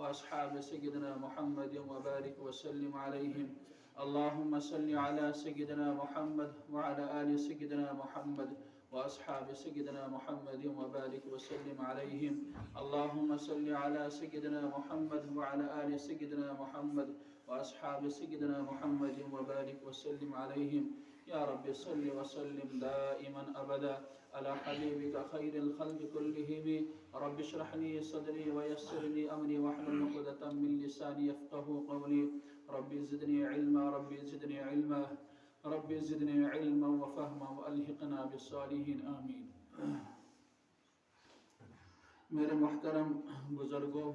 وأصحاب سيدنا محمد وبارك وسلم عليهم. اللهم صل على سيدنا محمد وعلى آل سيدنا محمد وأصحاب سيدنا محمد وبارك وسلم عليهم. اللهم صل على سيدنا محمد وعلى آل سيدنا محمد وأصحاب سيدنا محمد وبارك وسلم عليهم. يا رب صل وسلم دائما أبدا على حبيبك خير الخلق كلهم. رب اشرح لي صدري ويسر لي أمري واحلل عقدة من لساني يفقهوا قولي. ربي زدني علما ربي زدني علما ربي زدني علما وفهما وألحقنا بالصالحين آمين. میرے محترم بزرگوں،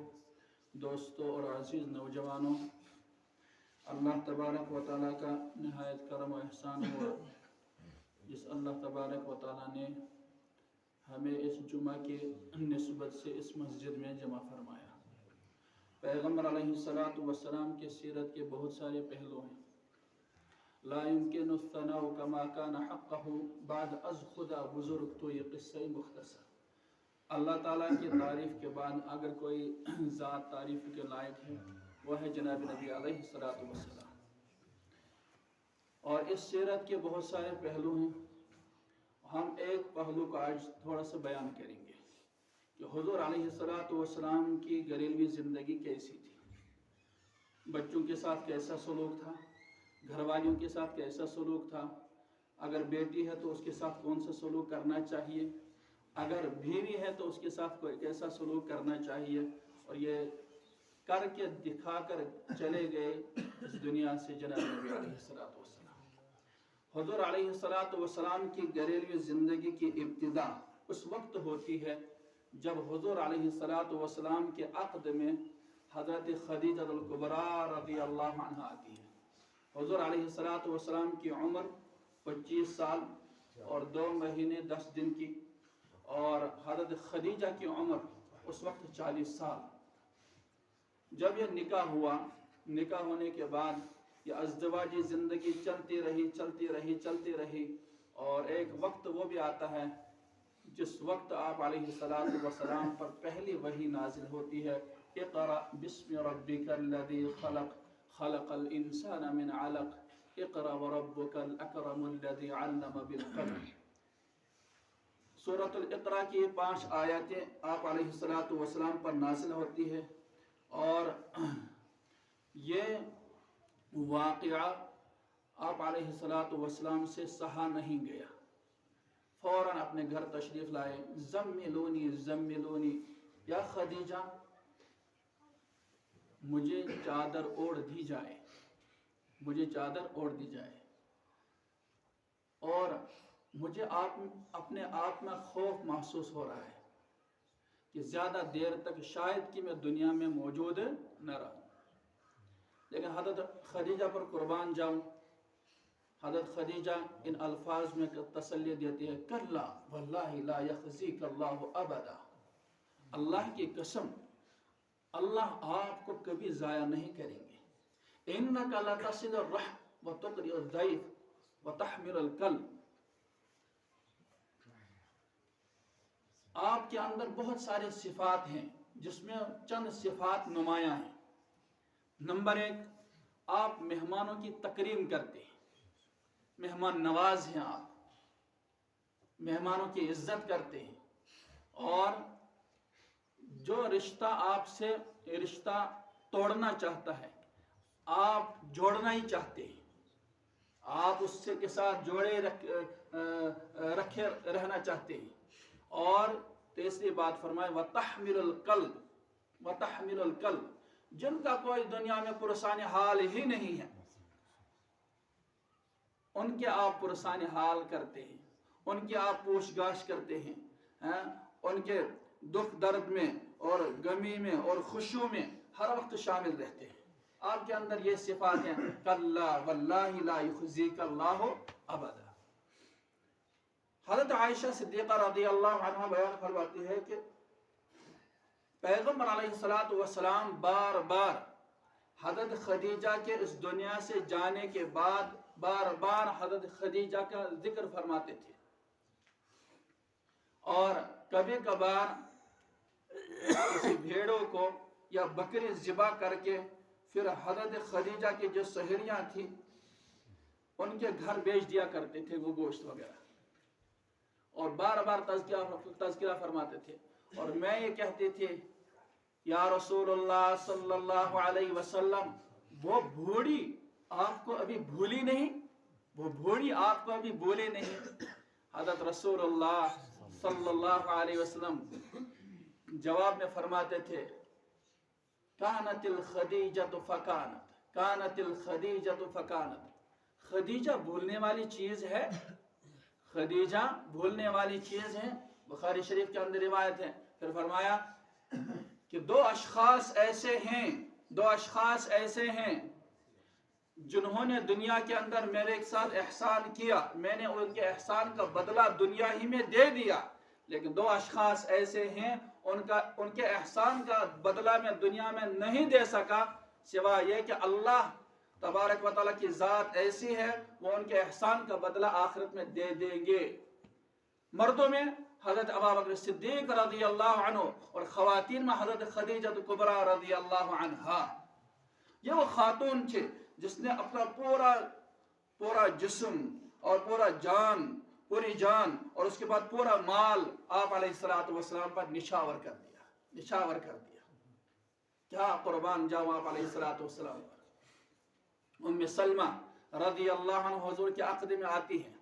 دوستوں اور عزیز نوجوانوں، اللہ تبارک و تعالیٰ کا نہایت کرم و احسان ہوا جس اللہ تبارک و تعالیٰ نے ہمیں اس جمعہ کی نسبت سے اس مسجد میں جمع فرمایا. پیغمبر علیہ السلام کی سیرت کے بہت سارے پہلو ہیں. لا يمكن الثناء كما كان حقه بعد از خدا بزرگ تو یہ قصہ مختصر. اللہ تعالیٰ کی تعریف کے بعد اگر کوئی ذات تعریف کے لائق ہے وہ ہے جناب نبی علیہ السلام. اور اس سیرت کے بہت سارے پہلو ہیں. ہم ایک پہلو کا آج تھوڑا سا بیان کریں گے کہ حضور علیہ السلام کی گھریلوی زندگی کیسی تھی، بچوں کے ساتھ کیسا سلوک تھا، گھر والوں کے ساتھ کیسا سلوک تھا، اگر بیٹی ہے تو اس کے ساتھ کون سا سلوک کرنا چاہیے، اگر بیوی ہے تو اس کے ساتھ کیسا سلوک کرنا چاہیے. اور یہ کر کے دکھا کر چلے گئے اس دنیا سے جناب نبی علیہ السلام. حضور علیہ السلام کی گھریلوی زندگی کی ابتدا اس وقت ہوتی ہے جب حضور علیہ السلام کے عقد میں حضرت خدیجہ الکبریٰ رضی اللہ عنہا آتی ہے. حضور علیہ السلام کی عمر 25 سال اور 2 مہینے 10 دن کی، اور حضرت خدیجہ کی عمر اس وقت 40 سال. جب یہ نکاح ہوا، نکاح ہونے کے بعد یہ ازدواجی زندگی چلتی رہی اور ایک وقت وہ بھی آتا ہے جس وقت آپ علیہ السلام پر پہلی وحی نازل ہوتی ہے. اقرأ بسم ربک الذی خلق خلق الانسان من علق اقرأ وربک الاکرم الذی علم بالقلم. سورۃ الاقرا کی 5 آیاتیں آپ علیہ السلام پر نازل ہوتی ہے، اور یہ واقعہ آپ علیہ السلام سے سہا نہیں گیا. فوراً اپنے گھر تشریف لائے. زملونی یا خدیجہ مجھے چادر اوڑھ دی جائے، مجھے چادر اوڑھ دی جائے، اور مجھے اپنے آپ میں خوف محسوس ہو رہا ہے کہ زیادہ دیر تک شاید کہ میں دنیا میں موجود نہ رہوں. لیکن حضرت خدیجہ پر قربان جاؤں، حضرت خدیجہ ان الفاظ میں تسلی دیتی ہے، کلا واللہ لا یخزیک اللہ ابدا. اللہ کی قسم، اللہ آپ کو کبھی ضائع نہیں کریں گے. انک لتصل الرحم وتقری الضیف وتحمل الکلب. آپ کے اندر بہت سارے صفات ہیں جس میں چند صفات نمایاں ہیں. نمبر 1، آپ مہمانوں کی تکریم کرتے ہیں، مہمان نواز ہیں، آپ مہمانوں کی عزت کرتے ہیں، اور جو رشتہ آپ سے رشتہ توڑنا چاہتا ہے آپ جوڑنا ہی چاہتے ہیں. آپ اس سے کے ساتھ جوڑے رکھے رہنا چاہتے ہیں. اور تیسری بات فرمائے وَتَحْمِلُ الْقَلْبِ، جن کا کوئی دنیا میں پرسان حال ہی نہیں ہے ان کے آپ پرسان حال کرتے ہیں، ان کی آپ پوچھ گاچھ کرتے ہیں، ان کے دکھ درد میں اور غمی میں اور خوشیوں میں ہر وقت شامل رہتے ہیں. آپ کے اندر یہ صفات ہیں. کلا واللہ لا یخزیک اللہ ابدا. حضرت عائشہ صدیقہ رضی اللہ عنہ بیان فرماتی ہے کہ پیغمبر علیہ السلام بار بار حضرت خدیجہ کے اس دنیا سے جانے کے بعد بار بار حضرت خدیجہ کا ذکر فرماتے تھے، اور کبھی کبھار کسی بھیڑوں کو یا بکری ذبح کر کے پھر حضرت خدیجہ کی جو سہیلیاں تھیں ان کے گھر بیچ دیا کرتے تھے وہ گوشت وغیرہ، اور بار بار تذکرہ فرماتے تھے، اور میں یہ کہتے تھے یا رسول اللہ صلی اللہ علیہ وسلم وہ بھوڑی آپ کو ابھی بھولی نہیں، وہ بھوڑی آپ کو ابھی بھولے نہیں۔ حضرت رسول اللہ صلی اللہ علیہ وسلم جواب میں فرماتے تھے کانت الخدیجۃ فکانت، کانت الخدیجۃ فکانت، خدیجہ بھولنے والی چیز ہے، خدیجہ بھولنے والی چیز ہے، بخاری شریف کے اندر روایت ہے۔ پھر فرمایا کہ دو اشخاص ایسے ہیں جنہوں نے دنیا کے اندر میرے ساتھ احسان کیا، میں نے ان کے احسان کا بدلہ دنیا ہی میں دے دیا، لیکن دو اشخاص ایسے ہیں ان کے احسان کا بدلہ میں دنیا میں نہیں دے سکا، سوائے یہ کہ اللہ تبارک و تعالیٰ کی ذات ایسی ہے وہ ان کے احسان کا بدلہ آخرت میں دے دیں گے۔ مردوں میں حضرت ابوبکر صدیق رضی اللہ عنہ، اور خواتین میں حضرت خدیجہ کبریٰ رضی اللہ عنہا۔ یہ وہ خاتون تھے جس نے اپنا پورا جسم اور پوری جان اور اس کے بعد پورا مال آپ علیہ السلام پر نچھاور کر دیا۔ کیا قربان جاؤں آپ علیہ السلام پر۔ ام سلمہ رضی اللہ عنہ حضور کے عقد میں آتی ہیں،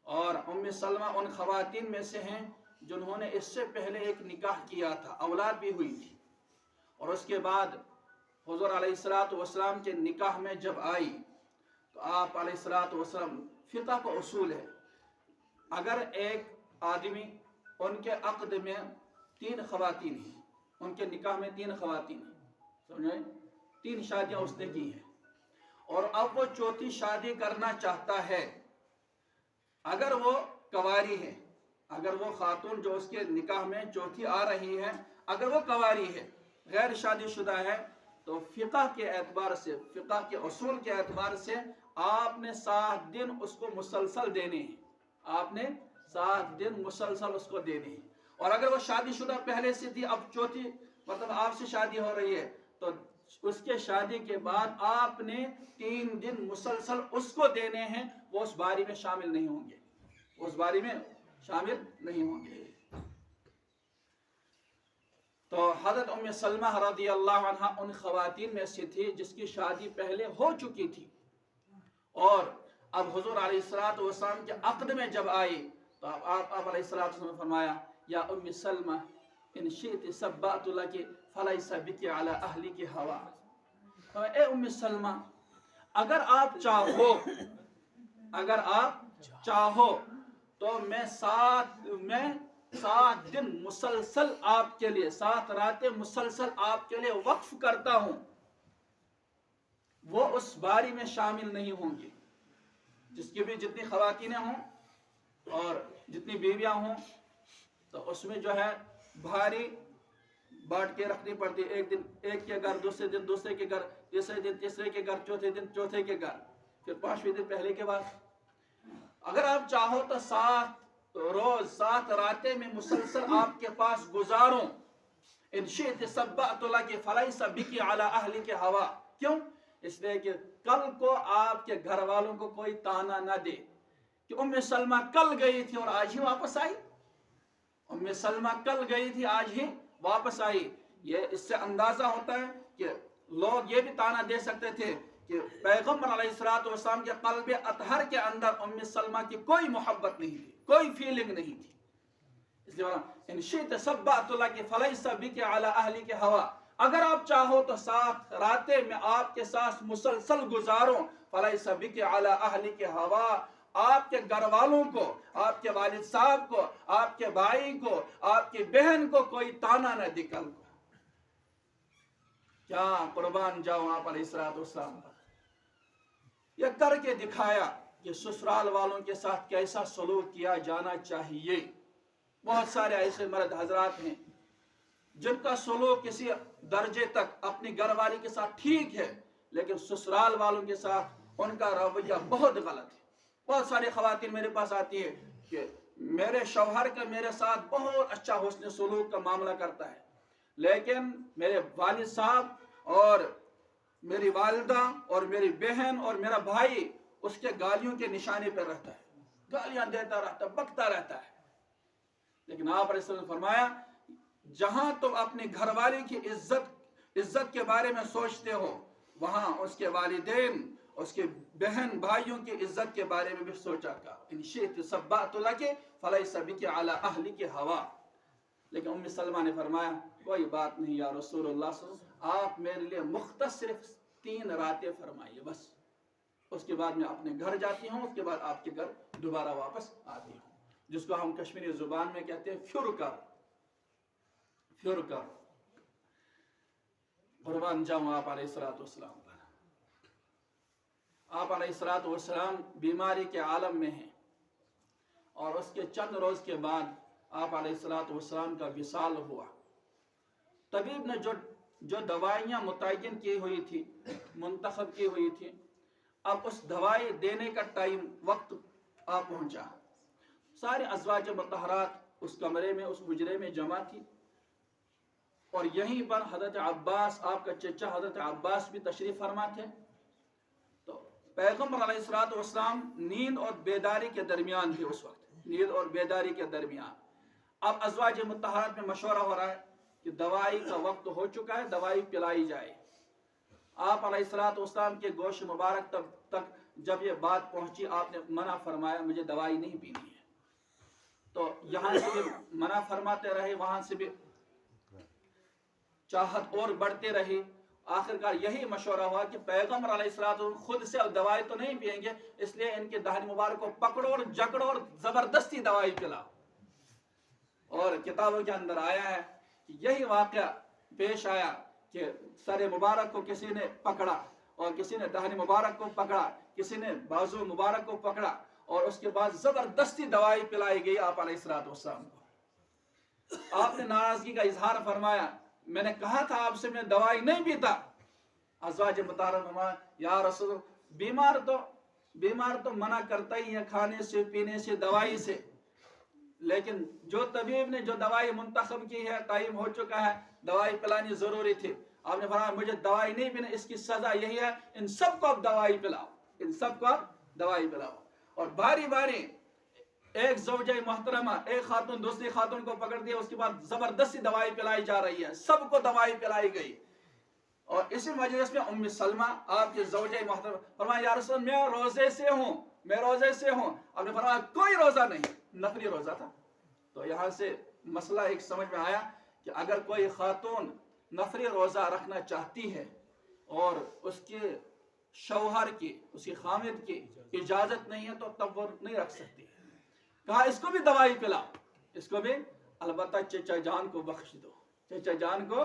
اور ام سلمہ ان خواتین میں سے ہیں جنہوں نے اس سے پہلے ایک نکاح کیا تھا، اولاد بھی ہوئی تھی، اور اس کے بعد حضور علیہ السلام کے نکاح میں جب آئی تو آپ علیہ السلام، فقہ کا اصول ہے اگر ایک آدمی ان کے عقد میں 3 خواتین ہیں، ان کے نکاح میں 3 خواتین ہیں، سمجھے 3 شادیاں اس نے کی ہیں، اور اب وہ 4تھی شادی کرنا چاہتا ہے، اگر وہ کنواری ہے، اگر وہ خاتون جو اس کے نکاح میں 4تھی آ رہی ہے اگر وہ کنواری ہے، غیر شادی شدہ ہے، تو فقہ کے اعتبار سے، فقہ کے اصول کے اعتبار سے آپ نے 7 دن اس کو مسلسل دینے ہیں، آپ نے 7 دن مسلسل اس کو دینے ہیں، اور اگر وہ شادی شدہ پہلے سے تھی، اب 4تھی مطلب آپ سے شادی ہو رہی ہے، تو اس کے شادی کے بعد آپ نے 3 دن مسلسل اس کو دینے ہیں، وہ اس باری میں شامل نہیں ہوں گے، اس باری میں شامل نہیں ہوں گے۔ تو حضرت ام سلمہ رضی اللہ عنہ ان خواتین میں سے تھی جس کی شادی پہلے ہو چکی تھی، اور اب حضور علیہ السلام کے عقد میں جب آئی تو آپ علیہ السلام نے فرمایا یا ام سلمہ ان شئت سبأت لک فلیس بک علی اہلک ہوا، اے ام سلمہ اگر آپ چاہو تو میں 7 دن مسلسل آپ کے لیے، 7 راتیں مسلسل آپ کے لیے وقف کرتا ہوں، وہ اس باری میں شامل نہیں ہوں گی، جس کی بھی جتنی خواتینیں ہوں اور جتنی بیویاں ہوں، تو اس میں جو ہے بھاری بانٹ کے رکھنی پڑتی، ایک دن ایک کے گھر، دوسرے دن دوسرے کے گھر، تیسرے دن تیسرے کے گھر، چوتھے دن چوتھے کے گھر، پھر 5ویں دن پہلے کے بعد۔ اگر آپ چاہو تو 7 روز 7 راتیں میں مسلسل آپ کے پاس گزاروں، ان شئت سبأت لک فلیس بک علی اہلک ہوا، کیوں؟ اس لیے کہ کل کو آپ کے گھر والوں کو کوئی تانا نہ دے کہ ام سلمہ کل گئی تھی اور آج ہی واپس آئی، ام سلمہ کل گئی تھی آج ہی واپس آئی۔ یہ اس سے اندازہ ہوتا ہے کہ لوگ یہ بھی تانا دے سکتے تھے کہ پیغمبر علیہ السلام کے قلب اطہر کے اندر ام سلمہ کی کوئی محبت نہیں تھی، کوئی فیلنگ نہیں تھی، اس لیے ان شئت سبأت لک فلیس بک علی اہلک ہوا، اگر آپ چاہو تو 7 راتیں میں آپ کے ساتھ مسلسل گزاروں، فلیس بک علی اہلک ہوا، آپ کے گھر والوں کو، آپ کے والد صاحب کو، آپ کے بھائی کو، آپ کی بہن کو کوئی تانا نہ دے کل کو۔ کیا قربان جاؤں آپ علیہ السلام پر۔ یہ کر کے دکھایا کہ سسرال والوں کے ساتھ کیسا سلوک کیا جانا چاہیے۔ بہت سارے ایسے مرد حضرات ہیں جن کا سلوک کسی درجے تک اپنی گھر والی کے ساتھ ٹھیک ہے، لیکن سسرال والوں کے ساتھ ان کا رویہ بہت غلط ہے۔ بہت ساری خواتین میرے پاس آتی ہے کہ میرے شوہر کا میرے ساتھ بہت اچھا حسن سلوک کا معاملہ کرتا ہے، لیکن میرے والد صاحب اور میری والدہ اور میری بہن اور میرا بھائی اس کے گالیوں کے نشانے پر رہتا ہے، گالیاں دیتا رہتا ہے، بکتا رہتا ہے۔ لیکن آپ علیہ السلام نے فرمایا جہاں تم اپنے گھر والے کی عزت کے بارے میں سوچتے ہو، وہاں اس کے والدین، اس کے بہن بھائیوں کی عزت کے بارے میں بھی سوچا کا۔ ان شئت صبأت لک فلیس بک علی اہلک ہوا۔ لیکن ام سلمہ نے فرمایا کوئی بات نہیں یا رسول اللہ صلی اللہ علیہ وسلم، آپ میرے لیے مختصر 3 راتیں فرمائیے بس، اس کے بعد میں اپنے گھر جاتی ہوں، اس کے بعد آپ کے گھر دوبارہ واپس آتی ہوں، جس کو ہم کشمیری زبان میں کہتے ہیں پھر کر قربان جاؤں آپ علیہ السلام پر۔ آپ علیہ السلام بیماری کے عالم میں ہیں، اور اس کے چند روز کے بعد آپ علیہ السلام کا وصال ہوا۔ طبیب نے جو دوائیاں متعین کی ہوئی تھی، منتخب کی ہوئی تھی، اب اس دوائی دینے کا وقت آ پہنچا۔ سارے ازواج مطہرات اس کمرے میں، اس حجرے میں جمع تھی، اور یہیں پر حضرت عباس، آپ کا چچا حضرت عباس بھی تشریف فرما تھے۔ تو پیغمبر علیہ السلام نیند اور بیداری کے درمیان تھے اس وقت، نیند اور بیداری کے درمیان۔ اب ازواج مطہرات میں مشورہ ہو رہا ہے کہ دوائی کا وقت ہو چکا ہے، دوائی پلائی جائے۔ آپ علیہ السلام کے گوش مبارک تک جب یہ بات پہنچی، آپ نے منع فرمایا مجھے دوائی نہیں پینی ہے۔ تو یہاں سے بھی منع فرماتے رہے، وہاں سے بھی چاہت اور بڑھتے رہی۔ آخرکار یہی مشورہ ہوا کہ پیغمبر علیہ السلام خود سے اب دوائی تو نہیں پئیں گے، اس لیے ان کے دہن مبارک کو پکڑو اور جکڑو اور زبردستی دوائی پلاؤ۔ اور کتابوں کے اندر آیا ہے کہ یہی واقعہ پیش آیا کہ سر مبارک کو کسی نے پکڑا، اور کسی نے دہن مبارک کو پکڑا، کسی نے بازو مبارک کو پکڑا، اور اس کے بعد زبردستی دوائی پلائی گئی آپ علیہ السلام کو۔ آپ نے ناراضگی کا اظہار فرمایا، میں نے کہا تھا آپ سے میں دوائی نہیں پیتا۔ ازواج مطہرات فرمایا یا رسول اللہ، بیمار تو منع کرتا ہی ہے کھانے سے، پینے سے، دوائی سے، لیکن جو طبیب نے جو دوائی منتخب کی ہے، ٹائم ہو چکا ہے، دوائی پلانی ضروری تھی۔ آپ نے فرمایا مجھے دوائی نہیں پینی، اس کی سزا یہی ہے ان سب کو اب دوائی پلاؤ، ان سب کو اب دوائی پلاؤ۔ اور باری باری ایک زوجہ محترمہ، ایک خاتون دوسری خاتون کو پکڑ دیا، اس کے بعد زبردستی دوائی پلائی جا رہی ہے، سب کو دوائی پلائی گئی۔ اور اسی مجلس میں ام سلمہ آپ کے زوجہ محترمہ فرمایا یا رسول میں روزے سے ہوں، میں روزے سے ہوں۔ آپ نے فرمایا کوئی روزہ نہیں، نفلی روزہ تھا۔ تو یہاں سے مسئلہ ایک سمجھ میں آیا کہ اگر کوئی خاتون نفلی روزہ رکھنا چاہتی ہے اور اس کے شوہر کی، اس کی خامد کی اجازت نہیں ہے تو تب وہ نہیں رکھ سکتی۔ کہا اس کو بھی دوائی پلاؤ، اس کو بھی، البتہ چچا جان کو بخش دو، چچا جان کو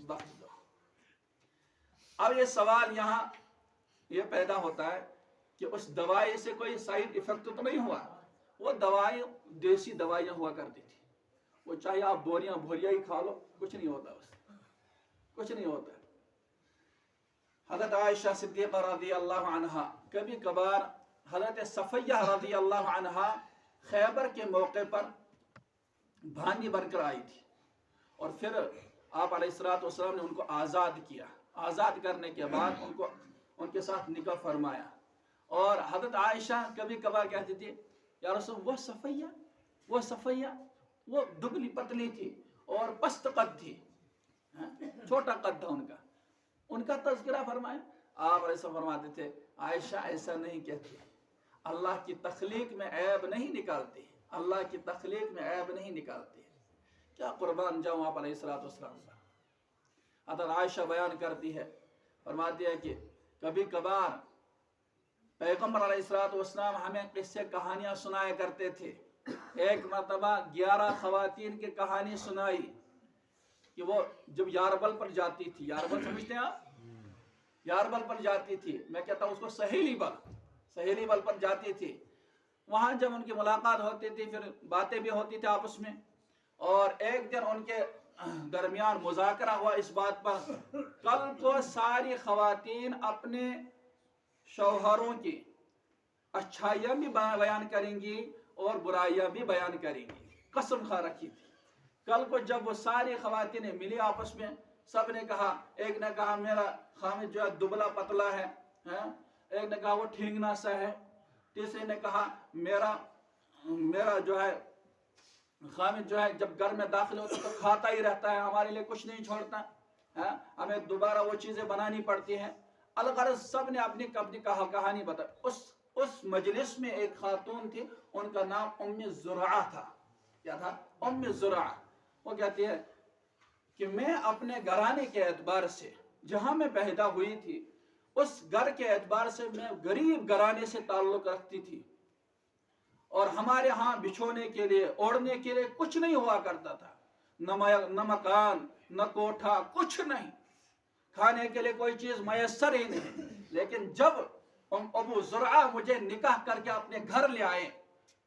بخش دو۔ اب یہ سوال یہاں یہ پیدا ہوتا ہے کہ اس دوائی سے کوئی سائیڈ ایفیکٹ تو نہیں ہوا؟ وہ دوائی دیسی دوائیاں ہوا کرتی تھی، وہ چاہے آپ بوریاں ہی کھا لو، کچھ نہیں ہوتا، اس کچھ نہیں ہوتا۔ حضرت عائشہ صدیقہ رضی اللہ عنہا، کبھی کبھار حضرت صفیہ رضی اللہ عنہا خیبر کے موقع پر بھانی بن کر آئی تھی، اور پھر آپ علیہ السلام نے ان کو آزاد کیا۔ آزاد کرنے کے بعد ان کے ساتھ نکاح فرمایا، اور حضرت عائشہ کبھی کبھار کہتی تھی یا رسول وہ صفیہ وہ دبلی پتلی تھی اور پست قد تھی، چھوٹا قد تھا ان کا تذکرہ فرمایا۔ آپ علیہ السلام فرماتے تھے عائشہ ایسا نہیں کہتی، اللہ کی تخلیق میں عیب نہیں نکالتی، اللہ کی تخلیق میں عیب نہیں نکالتی۔ کیا قربان جاؤں آپ علیہ السلام کا۔ حضرت عائشہ بیان کرتی ہے، فرماتی ہے کہ کبھی کبھار پیغمبر علیہ السلام ہمیں قصے کہانیاں سنایا کرتے تھے۔ ایک مرتبہ 11 خواتین کی کہانی سنائی کہ وہ جب یاربل پر جاتی تھی، یاربل سمجھتے ہیں آپ؟ یاربل پر جاتی تھی، میں کہتا ہوں اس کو سہیلی بل پر جاتی تھی۔ وہاں جب ان کی ملاقات ہوتی تھی، پھر باتیں بھی ہوتی تھی آپس میں، اور ایک دن ان کے درمیان مذاکرہ ہوا اس بات پر کل کو ساری خواتین اپنے شوہروں کی اچھائیاں بھی بیان کریں گی اور برائیاں بھی بیان کریں گی، قسم کھا رکھی تھی کل کو جب وہ ساری خواتینیں ملی آپس میں، سب نے کہا، ایک نے کہا میرا خامد جو ہے دبلا پتلا ہے، ایک نے کہا وہ ٹھینگنا سا ہے، تیسرے نے کہا میرا جو ہے خامد جو ہے جب گھر میں داخل ہوتا تو کھاتا ہی رہتا ہے، ہمارے لیے کچھ نہیں چھوڑتا، ہمیں دوبارہ وہ چیزیں بنانی پڑتی ہیں۔ الغرض سب نے اپنی کہانی بتائی۔ اس مجلس میں ایک خاتون تھی، ان کا نام ام زرعہ تھا۔ کیا تھا؟ ام زرعہ۔ وہ کہتی ہے کہ میں اپنے گھرانے کے اعتبار سے، جہاں میں پیدا ہوئی تھی، اس گھر کے اعتبار سے میں غریب گھرانے سے تعلق رکھتی تھی، اور ہمارے ہاں بچھونے کے لیے، اوڑھنے کے لیے کچھ نہیں ہوا کرتا تھا، نہ مکان، نہ کوٹھا، کچھ نہیں، کھانے کے لیے کوئی چیز میسر ہی نہیں۔ لیکن جب ابو زرعہ مجھے نکاح کر کے اپنے گھر لے آئے،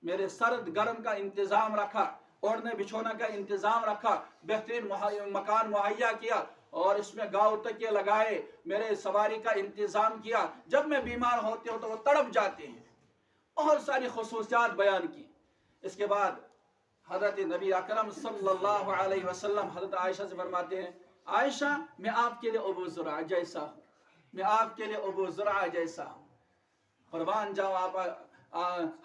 میرے سرد گرم کا انتظام رکھا، اوڑھنے بچھونا کا انتظام رکھا، بہترین مکان مہیا کیا، اور اس میں گاؤ تکیے لگائے، میرے سواری کا انتظام کیا، جب میں بیمار ہوتی ہوں تو وہ تڑپ جاتے ہیں، بہت ساری خصوصیات بیان کی۔ اس کے بعد حضرت نبی اکرم صلی اللہ علیہ وسلم حضرت عائشہ سے فرماتے ہیں، عائشہ میں آپ کے لیے ابو زرعہ جیسا ہوں، میں آپ کے لیے ابو زرعہ جیسا ہوں، قربان جاؤ آپ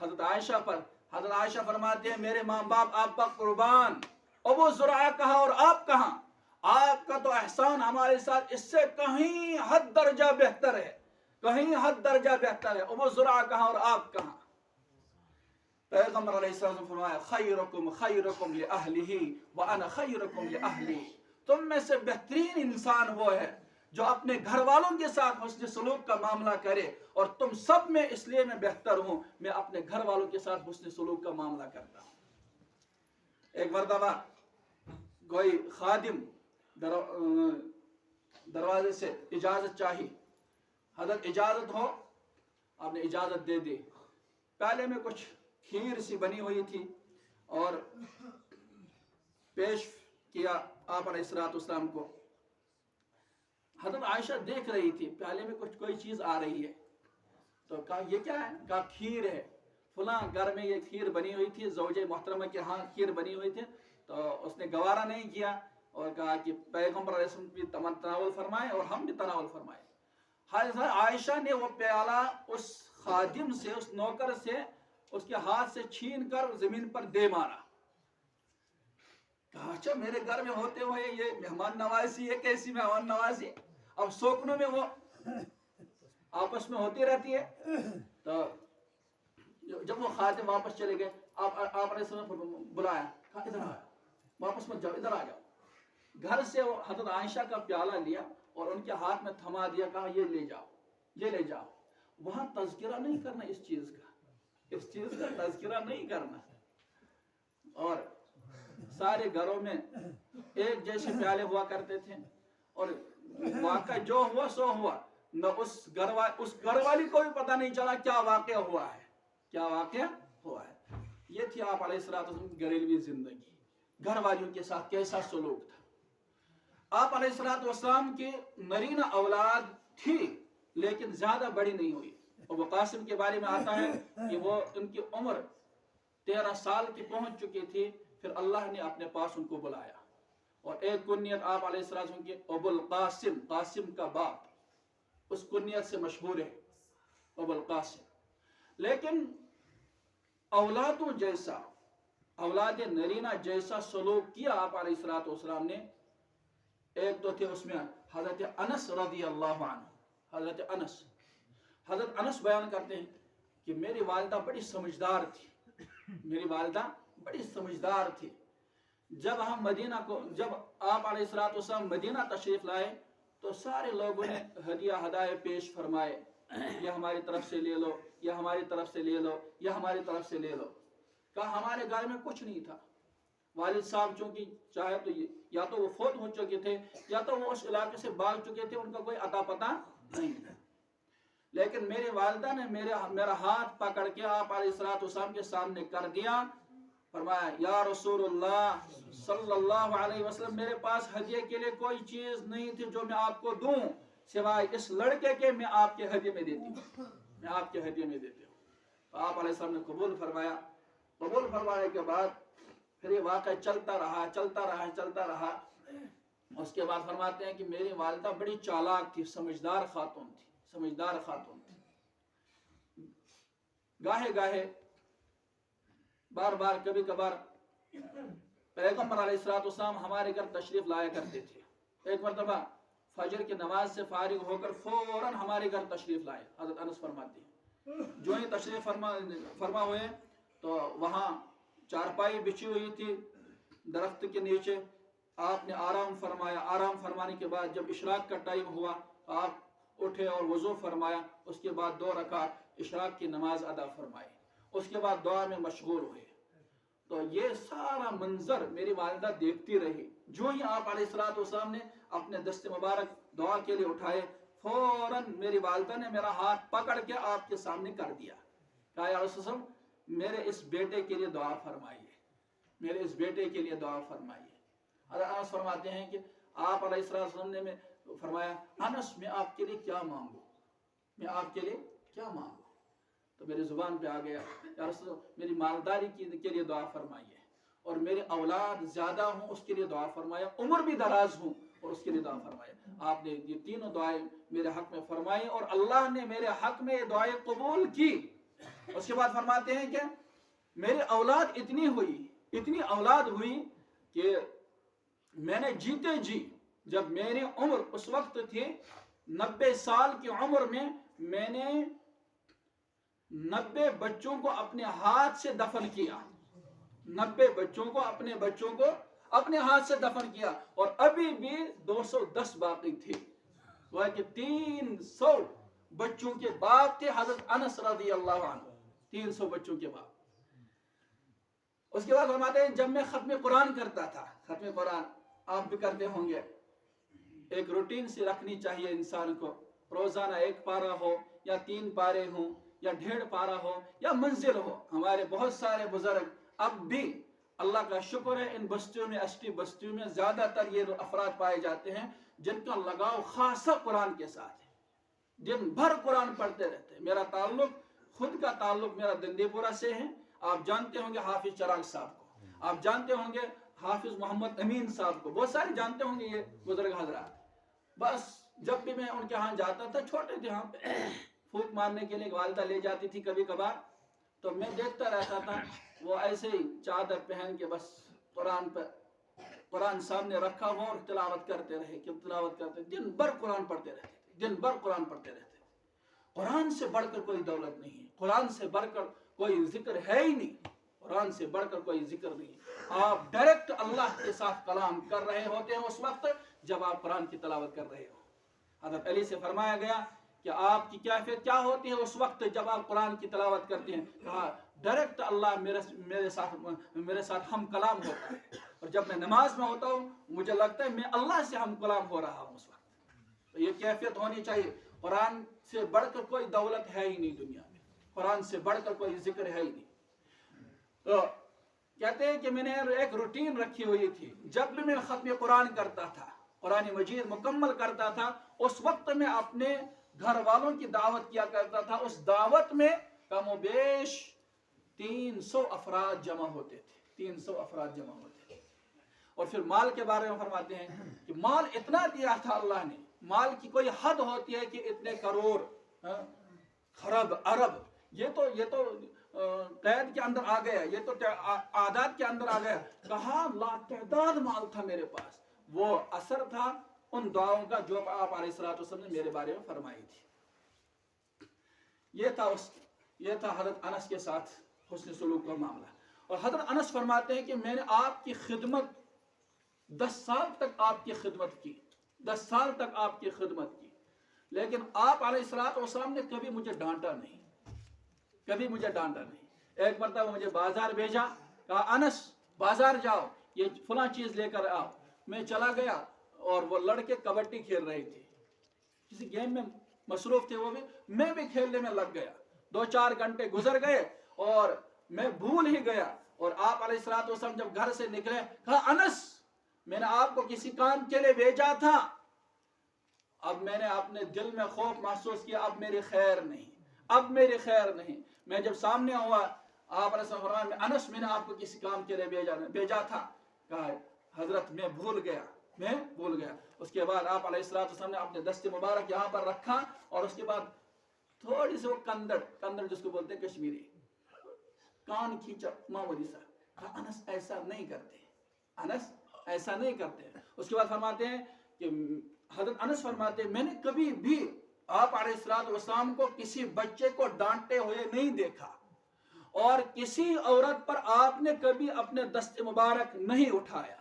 حضرت عائشہ پر۔ حضرت عائشہ فرماتے ہیں میرے ماں باپ آپ پر قربان، ابو زرعہ کہاں اور آپ کہاں، آپ کا تو احسان ہمارے ساتھ اس سے کہیں حد درجہ بہتر ہے، کہیں حد درجہ بہتر ہے، ابو زرعہ کہاں اور آپ کہاں۔ پیغمبر علیہ السلام نے فرمایا خیرکم خیرکم لأہلہ وانا خیرکم لأہلی، تم میں سے بہترین انسان وہ ہے جو اپنے گھر والوں کے ساتھ حسن سلوک کا معاملہ کرے، اور تم سب میں اس لیے میں بہتر ہوں، میں اپنے گھر والوں کے ساتھ حسن سلوک کا معاملہ کرتا ہوں۔ ایک مرتبہ کوئی خادم دروازے سے اجازت چاہی، حضرت اجازت ہو، آپ نے اجازت دے دی، پہلے میں کچھ کھیر سی بنی ہوئی تھی اور پیش کیا آپ علیہ السلام کو۔ حضرت عائشہ دیکھ رہی تھی پیالے میں کوئی چیز آ رہی ہے، تو کہا یہ کیا ہے؟ کہا کھیر ہے، فلاں گھر میں یہ کھیر بنی ہوئی تھی، زوجہ محترمہ کے ہاں کھیر بنی ہوئی تھی۔ تو اس نے گوارا نہیں کیا اور کہا کہ پیغمبر علیہ السلام بھی تناول فرمائے اور ہم بھی تناول فرمائے۔ حضرت عائشہ نے وہ پیالہ اس خادم سے، اس نوکر سے، اس کے ہاتھ سے چھین کر زمین پر دے مارا۔ کہا اچھا میرے گھر میں ہوتے ہوئے یہ مہمان نوازی، یہ کیسی مہمان نوازی؟ اب سوکنوں میں وہ آپس میں ہوتی رہتی ہے۔ تو جب وہ خادم واپس چلے گئے، آپ علیہ السلام بلایا، کہا ادھر آیا، واپس مت جاؤ، ادھر آ جاؤ۔ گھر سے وہ حضرت عائشہ کا پیالہ لیا اور ان کے ہاتھ میں تھما دیا، کہا یہ لے جاؤ، یہ لے جاؤ۔ وہاں تذکرہ نہیں کرنا اس چیز کا، اس چیز کا تذکرہ نہیں کرنا۔ اور سارے گھروں میں ایک جیسے پیالے ہوا کرتے تھے، اور واقعہ جو ہوا سو ہوا، نہ اس گھر والی کو بھی پتہ نہیں چلا کیا واقعہ ہوا ہے، کیا واقعہ ہوا ہے۔ یہ تھی آپ علیہ السلام کی گھریلوی زندگی، گھر والیوں کے ساتھ کیسا سلوک تھا۔ آپ علیہ السلام کی نرینہ اولاد تھی لیکن زیادہ بڑی نہیں ہوئی۔ ابو قاسم کے بارے میں آتا ہے کہ وہ ان کی عمر 13 سال کی پہنچ چکی تھی، پھر اللہ نے اپنے پاس ان کو بلایا، اور ایک کنیت آپ علیہ السلام کی ابو القاسم، قاسم کا باپ، اس کنیت سے مشہور ہے ابو القاسم۔ لیکن اولادوں جیسا، اولاد نرینہ جیسا سلوک کیا آپ علیہ السلام نے۔ ایک تو تھے اس میں حضرت انس رضی اللہ عنہ، حضرت انس بیان کرتے ہیں کہ میری والدہ بڑی سمجھدار تھی، میری والدہ بڑی سمجھدار تھی۔ جب آپ علیہ السلام مدینہ تشریف لائے تو سارے لوگوں نے ہدایہ پیش فرمائے، یہ ہماری طرف سے لے لو، یہ ہماری طرف سے لے لو، یہ ہماری طرف سے لے لو۔ کہا ہمارے گھر میں کچھ نہیں تھا، والد صاحب چونکہ چاہے تو یا تو وہ فوت ہو چکے تھے یا تو وہ اس علاقے سے بھاگ چکے تھے، ان کا کوئی اتا پتہ نہیں تھا۔ لیکن میری والدہ نے میرا ہاتھ پکڑ کے آپ علیہ السلام کے سامنے کر دیا، فرمایا یا رسول اللہ صلی اللہ علیہ وسلم، میرے پاس ہدیے کے لیے کوئی چیز نہیں تھی جو میں آپ کو دوں سوائے اس لڑکے کے، میں آپ کے ہدیے میں دیتی ہوں، میں آپ کے ہدیے میں دیتی ہوں۔ تو آپ علیہ السلام نے قبول فرمایا۔ قبول فرمانے کے بعد پھر یہ واقعہ چلتا رہا. اس کے بعد فرماتے ہیں کہ میری والدہ بڑی چالاک تھی، سمجھدار خاتون تھی. گاہے بار بار کبھی کبھار پیغمبر علیہ الصلوۃ والسلام ہمارے گھر تشریف لایا کرتے تھے. ایک مرتبہ فجر کی نماز سے فارغ ہو کر فوراً ہمارے گھر تشریف لائے. حضرت انس فرماتے ہیں جو ہی تشریف فرما ہوئے تو وہاں چارپائی بچھی ہوئی تھی درخت کے نیچے. آپ نے آرام فرمایا. آرام فرمانے کے بعد جب اشراق کا ٹائم ہوا تو آپ اٹھے اور وضو فرمایا. اس کے بعد 2 رکعت اشراق کی نماز ادا فرمائی. اس کے بعد دعا میں مشغول ہوئے. تو یہ سارا منظر میری والدہ دیکھتی رہی. جو ہی آپ علیہ الصلوۃ والسلام نے اپنے دست مبارک دعا کے لیے اٹھائے فوراً میری والدہ نے میرا ہاتھ پکڑ کے آپ کے سامنے کر دیا. کہا یا رسول اللہ میرے اس بیٹے کے لیے دعا فرمائیے. حضرت انس فرماتے ہیں کہ آپ علیہ السلام نے فرمایا انس میں آپ کے لیے کیا مانگوں. تو میری زبان پہ آ گیا یا رسول اللہ میری مالداری کے لیے دعا فرمائیے اور میرے اولاد زیادہ ہوں اس کے لیے دعا فرمایا, عمر بھی دراز ہوں اور اس کے لیے دعا فرمایا. آپ نے یہ تینوں دعائیں میرے حق میں فرمائی اور اللہ نے میرے حق میں یہ دعائیں قبول کی. اس کے بعد فرماتے ہیں کہ میری اولاد اتنی اولاد ہوئی کہ میں نے جیتے جی جب میری عمر اس وقت تھی 90 سال کی عمر میں نے 90 بچوں کو اپنے ہاتھ سے دفن کیا. 90 بچوں کو اپنے ہاتھ سے دفن کیا اور ابھی بھی 210 باقی تھے. وہ کہ 300 بچوں کے باپ تھے حضرت انس رضی اللہ عنہ. 300 بچوں کے باپ. اس کے بعد فرماتے ہیں جب میں ختم قرآن کرتا تھا, ختم قرآن آپ بھی کرتے ہوں گے, ایک روٹین سے رکھنی چاہیے انسان کو. روزانہ 1 پارہ ہو یا 3 پارے ہوں یا 1.5 پارہ ہو یا منزل ہو. ہمارے بہت سارے بزرگ اب بھی اللہ کا شکر ہے ان بستیوں میں, اشٹی بستیوں میں زیادہ تر یہ افراد پائے جاتے ہیں جن کا لگاؤ خاصا قرآن کے ساتھ ہے, دن بھر قرآن پڑھتے رہتے ہیں. میرا خود کا تعلق میرا دندی پورہ سے ہے. آپ جانتے ہوں گے حافظ چراغ صاحب کو, آپ جانتے ہوں گے حافظ محمد امین صاحب کو, بہت سارے جانتے ہوں گے یہ بزرگ حضرات. بس جب بھی میں ان کے ہاں جاتا تھا, چھوٹے تھے ہم, پھوک مارنے کے لیے والدہ لے جاتی تھی کبھی کبھار, تو میں دیکھتا رہتا تھا وہ ایسے ہی چادر پہن کے بس قرآن سامنے رکھا ہو اور تلاوت کرتے رہے. دن بھر قرآن پڑھتے رہتے. قرآن سے بڑھ کر کوئی دولت نہیں ہے, قرآن سے بڑھ کر کوئی ذکر ہے ہی نہیں, قرآن سے بڑھ کر کوئی ذکر نہیں. آپ ڈائریکٹ اللہ کے ساتھ کلام کر رہے ہوتے ہیں اس وقت جب آپ قرآن کی تلاوت کر رہے ہو. حضرت علی سے فرمایا گیا کہ آپ کی کیفیت کیا ہوتی ہے اس وقت جب آپ قرآن کی تلاوت کرتے ہیں. کہا ڈائریکٹ اللہ میرے ساتھ ہم کلام ہوتا ہے, اور جب میں نماز میں ہوتا ہوں مجھے لگتا ہے میں اللہ سے ہم کلام ہو رہا ہوں اس وقت. تو یہ کیفیت ہونی چاہیے. قرآن سے بڑھ کر کوئی دولت ہے ہی نہیں دنیا میں, قرآن سے بڑھ کر کوئی ذکر ہے ہی نہیں. تو کہتے ہیں کہ میں نے ایک روٹین رکھی ہوئی تھی, جب بھی میں ختم قرآن کرتا تھا, قرآن مجید مکمل کرتا تھا, اس وقت میں اپنے گھر والوں کی دعوت کیا کرتا تھا. اس دعوت میں کم و بیش 300 افراد جمع ہوتے تھے. اور پھر مال کے بارے میں فرماتے ہیں کہ مال اتنا دیا تھا اللہ نے, مال کی کوئی حد ہوتی ہے کہ اتنے کروڑ خرب ارب, یہ تو قید کے اندر آ گیا, یہ تو اعداد کے اندر آ گیا. کہا لا تعداد مال تھا میرے پاس. وہ اثر تھا ان دعاؤں کا جو آپ علیہ الصلوۃ والسلام نے میرے بارے میں فرمائی تھی. یہ تھا حضرت انس کے ساتھ حسن سلوک کا معاملہ. اور حضرت انس فرماتے ہیں کہ میں نے آپ کی خدمت 10 سال تک آپ کی خدمت کی, 10 سال تک آپ کی خدمت کی, لیکن آپ علیہ الصلوۃ والسلام نے کبھی مجھے ڈانٹا نہیں. ایک مرتبہ مجھے بازار بھیجا, کہا انس بازار جاؤ, یہ فلاں چیز لے کر آؤ. میں چلا گیا اور وہ لڑکے کبڈی کھیل رہے تھے, کسی گیم میں مصروف تھے وہ بھی, میں بھی کھیلنے میں لگ گیا. 2-4 گھنٹے گزر گئے اور میں بھول ہی گیا. اور آپ علیہ الصلوۃ والسلام جب گھر سے نکلے, کہا انس میں نے آپ کو کسی کام کے لیے بھیجا تھا, اب میں نے اپنے دل میں خوف محسوس کیا, اب میری خیر نہیں. میں جب سامنے ہوا آپ نے فرمایا انس میں نے آپ کو کسی کام کے لیے بھیجا تھا. کہا حضرت میں بھول گیا. اس کے بعد آپ علیہ السلام نے اپنے دست مبارک یہاں پر رکھا اور اس کے بعد تھوڑی سی وہ کندڑ جس کو بولتے ہیں کشمیری کان کھینچا معمولی سا. کہا انس ایسا نہیں کرتے. اس کے بعد فرماتے ہیں کہ حضرت انس فرماتے ہیں میں نے کبھی بھی آپ علیہ السلام کو کسی بچے کو ڈانٹتے ہوئے نہیں دیکھا اور کسی عورت پر آپ نے کبھی اپنے دست مبارک نہیں اٹھایا.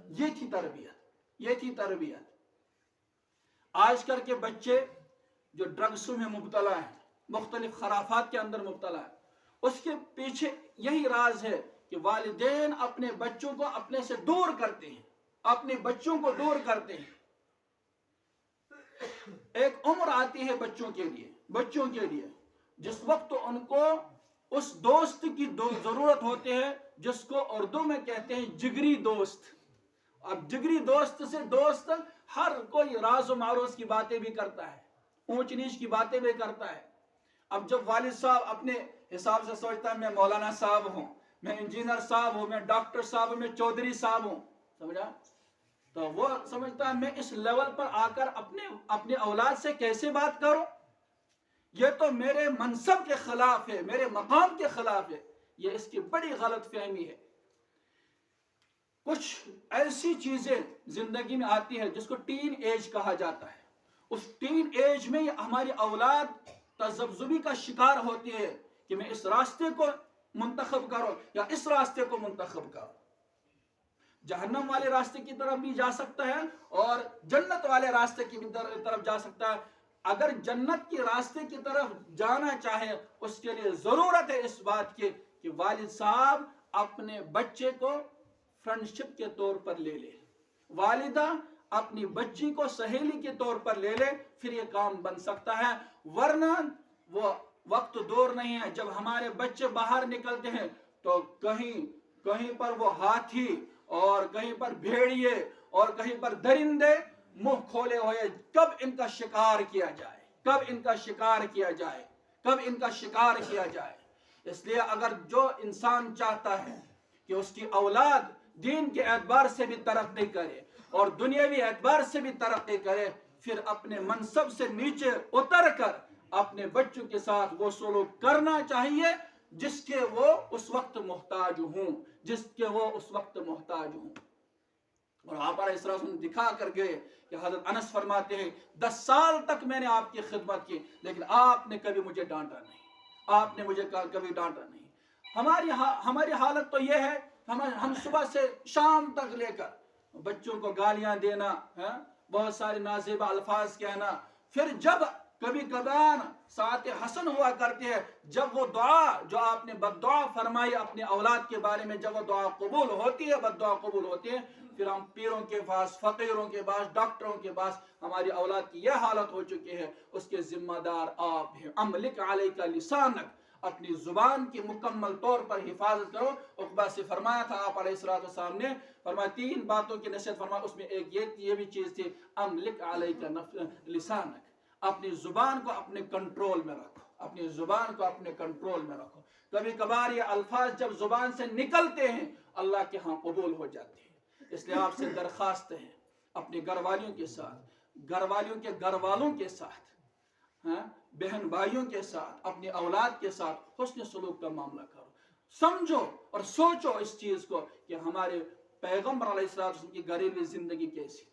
یہ تھی تربیت. آج کل کے بچے جو ڈرگسوں میں مبتلا ہیں, مختلف خرافات کے اندر مبتلا ہیں, اس کے پیچھے یہی راز ہے کہ والدین اپنے بچوں کو اپنے سے دور کرتے ہیں, اپنے بچوں کو دور کرتے ہیں. ایک عمر آتی ہے بچوں کے لیے جس وقت ان کو اس دوست کی ضرورت ہوتی ہے جس کو اردو میں کہتے ہیں جگری دوست. اب جگری دوست سے دوست ہر کوئی راز و معروض کی باتیں بھی کرتا ہے, اونچ نیچ کی باتیں بھی کرتا ہے. اب جب والد صاحب اپنے حساب سے سوچتا ہے میں مولانا صاحب ہوں, میں انجینئر صاحب ہوں, میں ڈاکٹر صاحب ہوں, میں چودھری صاحب ہوں, سمجھا, تو وہ سمجھتا ہے میں اس لیول پر آ کر اپنے اولاد سے کیسے بات کروں, یہ تو میرے منصب کے خلاف ہے, میرے مقام کے خلاف ہے. یہ اس کی بڑی غلط فہمی ہے. کچھ ایسی چیزیں زندگی میں آتی ہے جس کو ٹین ایج کہا جاتا ہے. اس ٹین ایج میں ہماری اولاد تذبذبی کا شکار ہوتی ہے کہ میں اس راستے کو منتخب کروں یا اس راستے کو منتخب کروں. جہنم والے راستے کی طرف بھی جا سکتا ہے اور جنت والے راستے کی طرف جا سکتا ہے. اگر جنت کے راستے کی طرف جانا چاہے اس کے لیے ضرورت ہے اس بات کی کہ والد صاحب اپنے بچے کو فرینڈشپ کے طور پر لے لے, والدہ اپنی بچی کو سہیلی کے طور پر لے لے, پھر یہ کام بن سکتا ہے. ورنہ وہ وقت دور نہیں ہے جب ہمارے بچے باہر نکلتے ہیں تو کہیں پر وہ ہاتھی اور کہیں پر بھیڑیے اور کہیں پر درندے منہ کھولے ہوئے, کب ان کا شکار کیا جائے. اس لیے اگر جو انسان چاہتا ہے کہ اس کی اولاد دین کے اعتبار سے بھی ترقی کرے اور دنیاوی اعتبار سے بھی ترقی کرے, پھر اپنے منصب سے نیچے اتر کر اپنے بچوں کے ساتھ وہ سلوک کرنا چاہیے جس کے وہ اس وقت محتاج ہوں. اور آپ علیہ السلام دکھا کر گئے کہ حضرت انس فرماتے ہیں 10 سال تک میں نے آپ کی خدمت کی لیکن آپ نے کبھی مجھے ڈانٹا نہیں. ہماری حالت تو یہ ہے, ہم صبح سے شام تک لے کر بچوں کو گالیاں دینا, بہت سارے نازیبہ الفاظ کہنا, پھر جب کبھی کبھار ساعت حسن ہوا کرتی ہے, جب وہ دعا جو آپ نے بد دعا فرمائی اپنے اولاد کے بارے میں, جب وہ دعا قبول ہوتی ہے, بد دعا قبول ہوتی ہے, پھر ہم پیروں کے پاس, فقیروں کے پاس, ڈاکٹروں کے پاس, ہماری اولاد کی یہ حالت ہو چکی ہے. اس کے ذمہ دار آپ ہیں. املک علیک لسانک, اپنی زبان کی مکمل طور پر حفاظت کرو. عقبہ سے فرمایا تھا آپ علیہ السلام نے, فرمایا 3 باتوں کی نصیحت فرمایا, اس میں ایک یہ بھی چیز تھی املک علیک لسانک, اپنی زبان کو اپنے کنٹرول میں رکھو. کبھی کبھار یہ الفاظ جب زبان سے نکلتے ہیں اللہ کے ہاں قبول ہو جاتے ہیں. اس لیے آپ سے درخواست ہے اپنے گھر والیوں کے ساتھ, گھر والیوں کے گھر والوں کے ساتھ, بہن بھائیوں کے ساتھ, اپنی اولاد کے ساتھ حسن سلوک کا معاملہ کرو. سمجھو اور سوچو اس چیز کو کہ ہمارے پیغمبر علیہ السلام کی گھریلو زندگی کیسی تھی.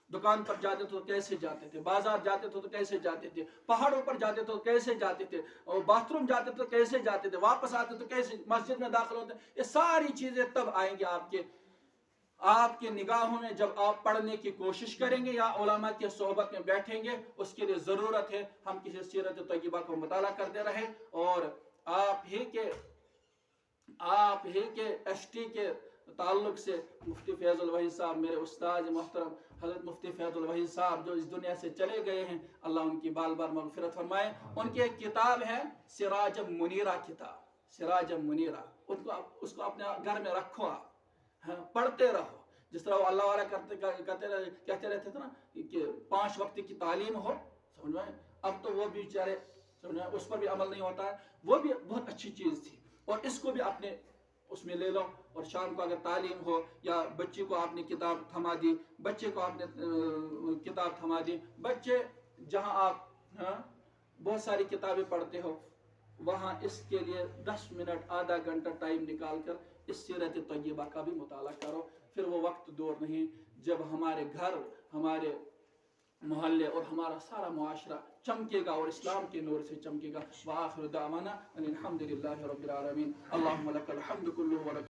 دکان پر جاتے تھے تو کیسے جاتے تھے, بازار جاتے تھے تو کیسے جاتے تھے, پہاڑوں پر جاتے تھے تو کیسے جاتے تھے, اور باتھ روم جاتے تھے تو کیسے جاتے تھے, واپس آتے تو کیسے مسجد میں داخل ہوتے. یہ ساری چیزیں تب آئیں گی آپ کے نگاہوں میں جب آپ پڑھنے کی کوشش کریں گے یا علماء کی صحبت میں بیٹھیں گے. اس کے لیے ضرورت ہے ہم کسی سیرت طیبہ کو مطالعہ کرتے رہیں. اور آپ ہی کے ایس ٹی کے تعلق سے مفتی فیض الوحید صاحب, میرے استاد محترم حضرت مفتی فیض الوحید صاحب جو اس دنیا سے چلے گئے ہیں, اللہ ان کی بال بار مغفرت فرمائے. ان کی ایک کتاب ہے سراج منیرہ, سراج منیرہ, اس کو اپنے گھر میں رکھو, آپ پڑھتے رہو. جس طرح وہ اللہ والا کہتے رہتے تھے نا کہ 5 وقت کی تعلیم ہو, سمجھ میں. اب تو وہ بیچارے اس پر بھی عمل نہیں ہوتا ہے، وہ بھی بہت اچھی چیز تھی، اور اس کو بھی اپنے اس میں لے لو. اور شام کو اگر تعلیم ہو یا بچے کو آپ نے کتاب تھما دی، بچے کو آپ نے کتاب تھما دی، بچے جہاں آپ بہت ساری کتابیں پڑھتے ہو وہاں اس کے لیے 10 منٹ آدھا گھنٹہ ٹائم نکال کر اس سیرت طیبہ کا بھی مطالعہ کرو. پھر وہ وقت دور نہیں جب ہمارے گھر، ہمارے محلے اور ہمارا سارا معاشرہ چمکے گا اور اسلام کے نور سے چمکے گا. وآخر دعوانا ان الحمد للہ رب العالمین. اللہم لک الحمد کلہ ولک